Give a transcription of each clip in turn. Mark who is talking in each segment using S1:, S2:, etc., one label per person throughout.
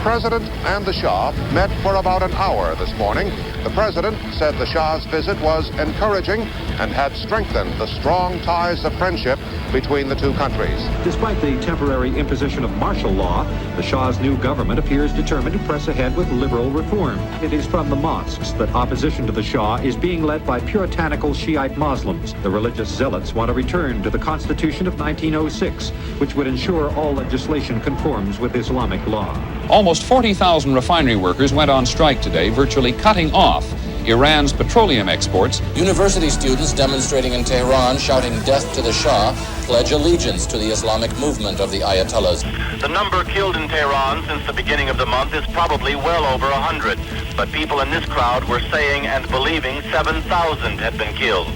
S1: President and the Shah met for about an hour this morning. The President said the Shah's visit was encouraging and had strengthened the strong ties of friendship between the two countries.
S2: Despite the temporary imposition of martial law, the Shah's new government appears determined to press ahead with liberal reform. It is from the mosques that opposition to the Shah is being led by puritanical Shiite Muslims. The religious zealots want to return to the Constitution of 1906, which would ensure all legislation conforms with Islamic law.
S3: Almost 40,000 refinery workers went on strike today, virtually cutting off Iran's petroleum exports.
S4: University students demonstrating in Tehran, shouting death to the Shah, pledge allegiance to the Islamic movement of the Ayatollahs.
S5: The number killed in Tehran since the beginning of the month is probably well over 100. But people in this crowd were saying and believing 7,000 had been killed.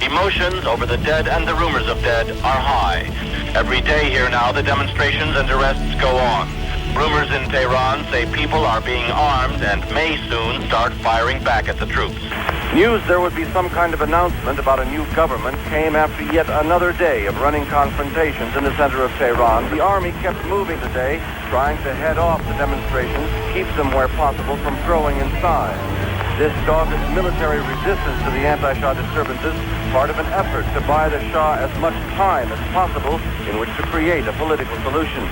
S5: Emotions over the dead and the rumors of dead are high. Every day here now, the demonstrations and arrests go on. Rumors in Tehran say people are being armed and may soon start firing back at the troops. News there would be some kind of announcement about a new government came after yet another day of running confrontations in the center of Tehran. The army kept moving today, trying to head off the demonstrations, keep them where possible from growing in size. This dogged military resistance to the anti-Shah disturbances, part of an effort to buy the Shah as much time as possible in which to create a political solution.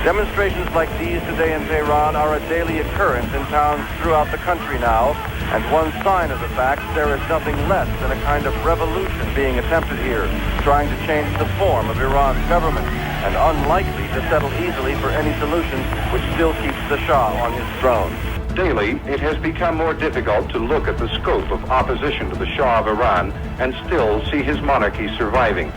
S5: Demonstrations like these today in Tehran are a daily occurrence in towns throughout the country now, and one sign of the fact there is nothing less than a kind of revolution being attempted here, trying to change the form of Iran's government, and unlikely to settle easily for any solution which still keeps the Shah on his throne.
S6: Daily, it has become more difficult to look at the scope of opposition to the Shah of Iran and still see his monarchy surviving.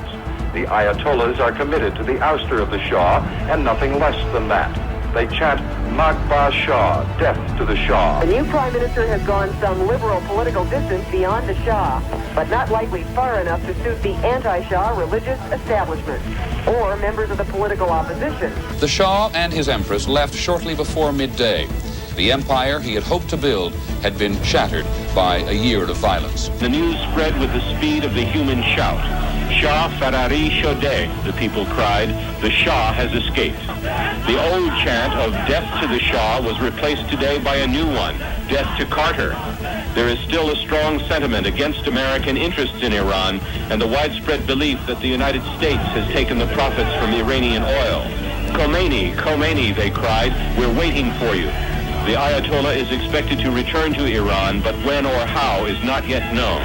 S6: The Ayatollahs are committed to the ouster of the Shah and nothing less than that. They chant, Magba Shah, death to the Shah.
S7: The new prime minister has gone some liberal political distance beyond the Shah, but not likely far enough to suit the anti-Shah religious establishment or members of the political opposition.
S3: The Shah and his empress left shortly before midday. The empire he had hoped to build had been shattered by a year of violence.
S8: The news spread with the speed of the human shout. Shah Farari Shodeh, the people cried. The Shah has escaped. The old chant of death to the Shah was replaced today by a new one, death to Carter. There is still a strong sentiment against American interests in Iran and the widespread belief that the United States has taken the profits from Iranian oil. Khomeini, Khomeini, they cried, we're waiting for you. The Ayatollah is expected to return to Iran, but when or how is not yet known.